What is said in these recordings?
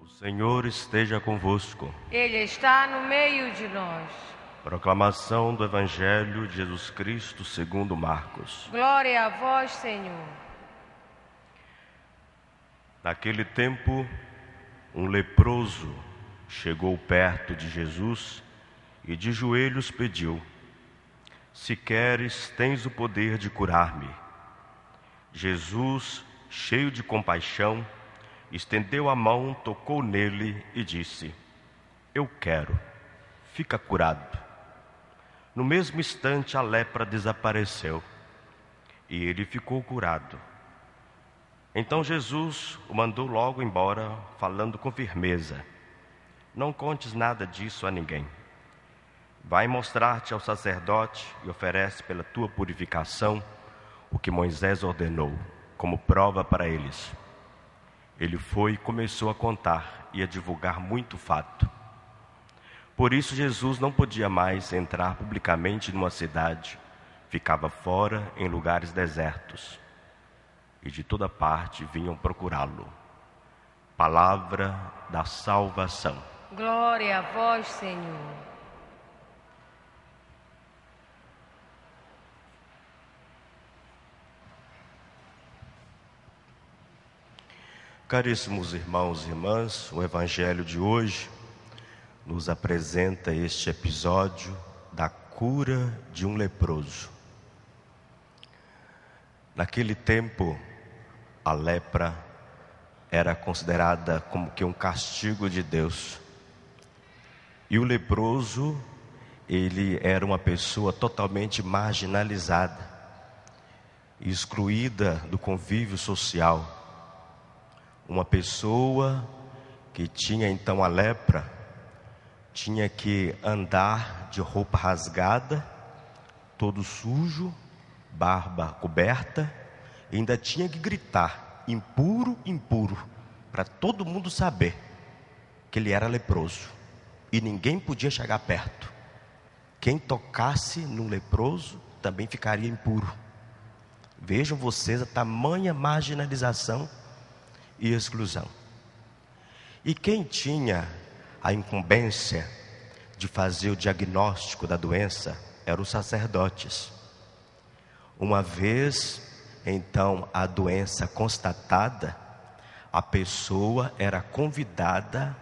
O Senhor esteja convosco. Ele está no meio de nós. Proclamação do Evangelho de Jesus Cristo segundo Marcos. Glória a vós, Senhor. Naquele tempo, um leproso chegou perto de Jesus e de joelhos pediu: Se queres, tens o poder de curar-me. Jesus, cheio de compaixão, estendeu a mão, tocou nele e disse: Eu quero, fica curado. No mesmo instante a lepra desapareceu e ele ficou curado. Então Jesus o mandou logo embora, falando com firmeza: Não contes nada disso a ninguém. Vai mostrar-te ao sacerdote e oferece pela tua purificação o que Moisés ordenou, como prova para eles. Ele foi e começou a contar e a divulgar muito fato. Por isso Jesus não podia mais entrar publicamente numa cidade, ficava fora em lugares desertos. E de toda parte vinham procurá-lo. Palavra da salvação. Glória a vós, Senhor. Caríssimos irmãos e irmãs, o Evangelho de hoje nos apresenta este episódio da cura de um leproso. Naquele tempo, a lepra era considerada como que um castigo de Deus. E o leproso, ele era uma pessoa totalmente marginalizada, excluída do convívio social. Uma pessoa que tinha então a lepra, tinha que andar de roupa rasgada, todo sujo, barba coberta, e ainda tinha que gritar: impuro, impuro, para todo mundo saber que ele era leproso. E ninguém podia chegar perto. Quem tocasse no leproso também ficaria impuro. Vejam vocês a tamanha marginalização e exclusão. E quem tinha a incumbência de fazer o diagnóstico da doença eram os sacerdotes. Uma vez, então, a doença constatada, a pessoa era convidada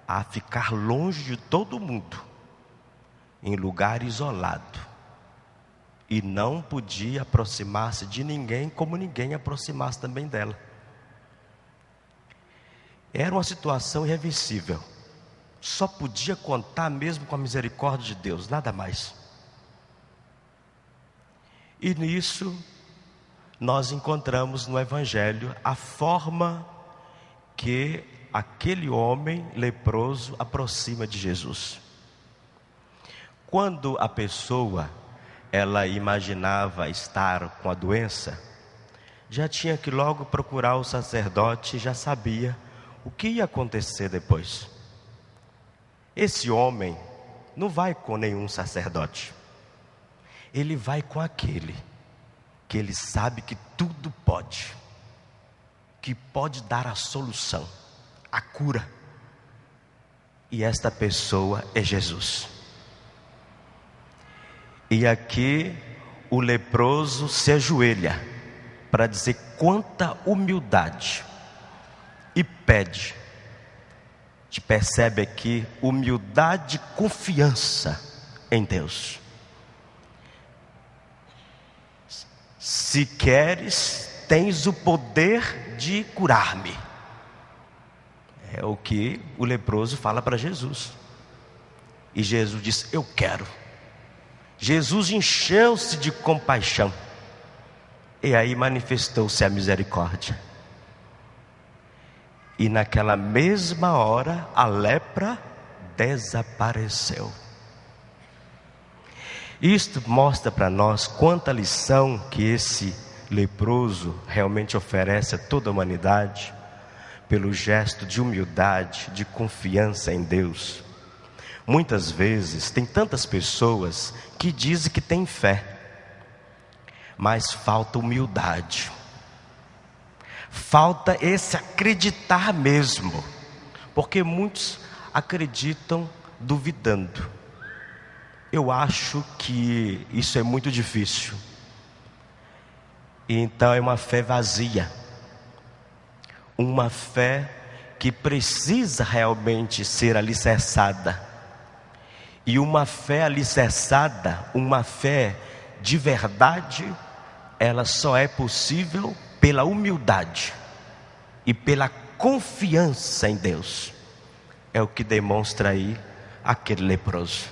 a ficar longe de todo mundo, em lugar isolado, e não podia aproximar-se de ninguém, como ninguém aproximasse também dela. Era uma situação irreversível. Só podia contar mesmo com a misericórdia de Deus, nada mais. E nisso, nós encontramos no Evangelho a forma que aquele homem leproso aproxima de Jesus. Quando a pessoa, ela imaginava estar com a doença, já tinha que logo procurar o sacerdote, já sabia o que ia acontecer depois. Esse homem não vai com nenhum sacerdote. Ele vai com aquele que ele sabe que tudo pode, que pode dar a solução, a cura. E esta pessoa é Jesus. E aqui o leproso se ajoelha para dizer quanta humildade e pede. A gente percebe aqui humildade e confiança em Deus. Se queres, tens o poder de curar-me. É o que o leproso fala para Jesus. E Jesus diz: eu quero. Jesus encheu-se de compaixão. E aí manifestou-se a misericórdia. E naquela mesma hora, a lepra desapareceu. Isto mostra para nós quanta lição que esse leproso realmente oferece a toda a humanidade, pelo gesto de humildade, de confiança em Deus. Muitas vezes, tem tantas pessoas que dizem que têm fé, mas falta humildade. Falta esse acreditar mesmo. porque muitos acreditam duvidando. Eu acho que isso é muito difícil. Então é uma fé vazia, uma fé que precisa realmente ser alicerçada. E uma fé alicerçada, uma fé de verdade, ela só é possível pela humildade e pela confiança em Deus. É o que demonstra aí aquele leproso.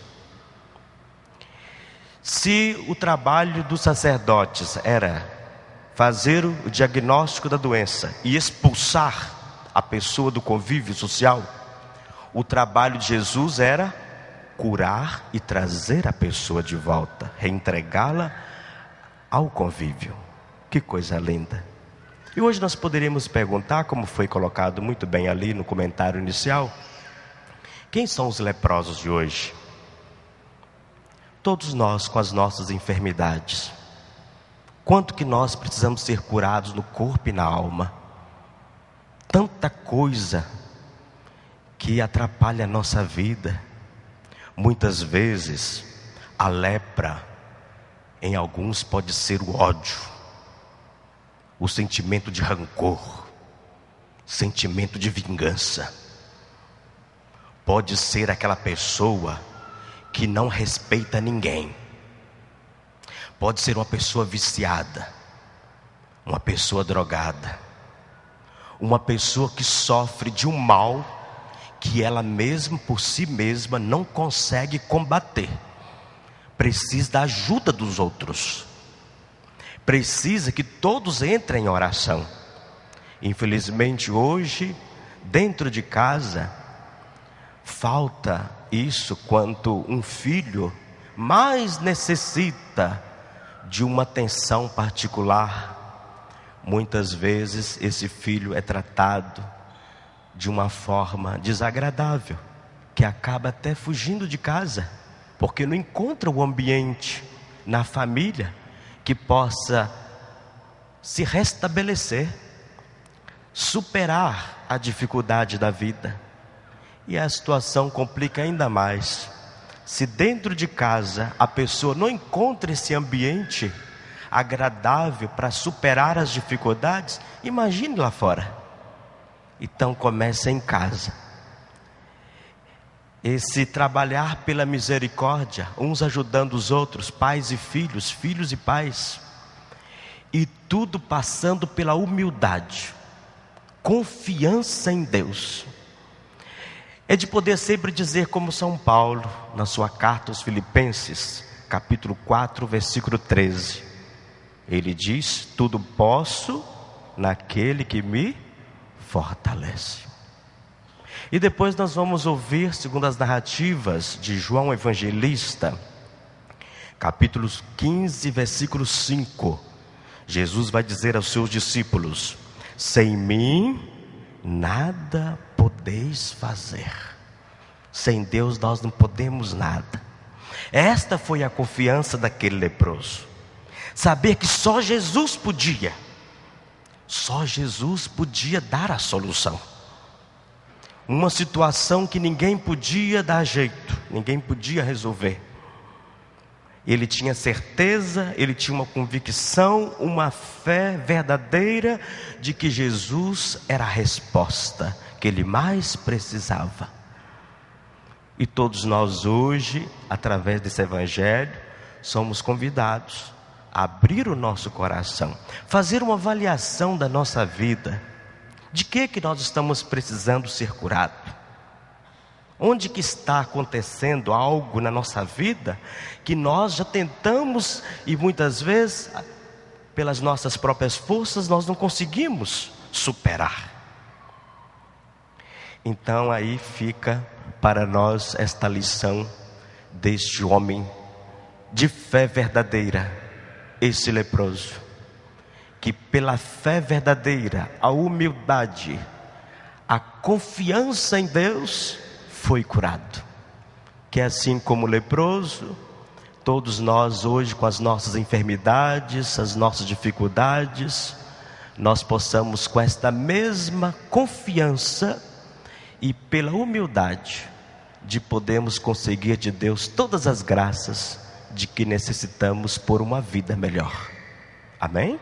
Se o trabalho dos sacerdotes era fazer o diagnóstico da doença e expulsar a pessoa do convívio social, o trabalho de Jesus era curar e trazer a pessoa de volta, reentregá-la ao convívio. Que coisa linda! E hoje nós poderíamos perguntar, como foi colocado muito bem ali no comentário inicial, quem são os leprosos de hoje? Todos nós com as nossas enfermidades. Quanto que nós precisamos ser curados no corpo e na alma? Tanta coisa que atrapalha a nossa vida. Muitas vezes a lepra em alguns pode ser o ódio, o sentimento de rancor, sentimento de vingança. Pode ser aquela pessoa que não respeita ninguém. Pode ser uma pessoa viciada, uma pessoa drogada, uma pessoa que sofre de um mal que ela mesma por si mesma não consegue combater. Precisa da ajuda dos outros. Precisa que todos entrem em oração. Infelizmente hoje, dentro de casa, falta isso quando um filho mais necessita de uma atenção particular. Muitas vezes esse filho é tratado de uma forma desagradável, que acaba até fugindo de casa, porque não encontra o ambiente na família que possa se restabelecer, superar a dificuldade da vida. E a situação complica ainda mais. Se dentro de casa a pessoa não encontra esse ambiente agradável para superar as dificuldades, imagine lá fora. Então começa em casa. Esse trabalhar pela misericórdia, uns ajudando os outros, pais e filhos, filhos e pais, e tudo passando pela humildade, confiança em Deus. É de poder sempre dizer como São Paulo, na sua carta aos Filipenses, capítulo 4, versículo 13. Ele diz: tudo posso naquele que me fortalece. E depois nós vamos ouvir, segundo as narrativas de João Evangelista, capítulo 15, versículo 5. Jesus vai dizer aos seus discípulos: sem mim nada podeis fazer. Sem Deus nós não podemos nada. Esta foi a confiança daquele leproso. Saber que só Jesus podia dar a solução. Uma situação que ninguém podia dar jeito, ninguém podia resolver. Ele tinha certeza, ele tinha uma convicção, uma fé verdadeira de que Jesus era a resposta que ele mais precisava. E todos nós hoje, através desse evangelho, somos convidados a abrir o nosso coração, fazer uma avaliação da nossa vida. De que nós estamos precisando ser curados? Onde que está acontecendo algo na nossa vida que nós já tentamos e muitas vezes, pelas nossas próprias forças, nós não conseguimos superar? Então aí fica para nós esta lição deste homem de fé verdadeira, esse leproso, que pela fé verdadeira, a humildade, a confiança em Deus, foi curado. Que assim como o leproso, todos nós hoje com as nossas enfermidades, as nossas dificuldades, nós possamos com esta mesma confiança e pela humildade de podermos conseguir de Deus todas as graças de que necessitamos por uma vida melhor. Amém?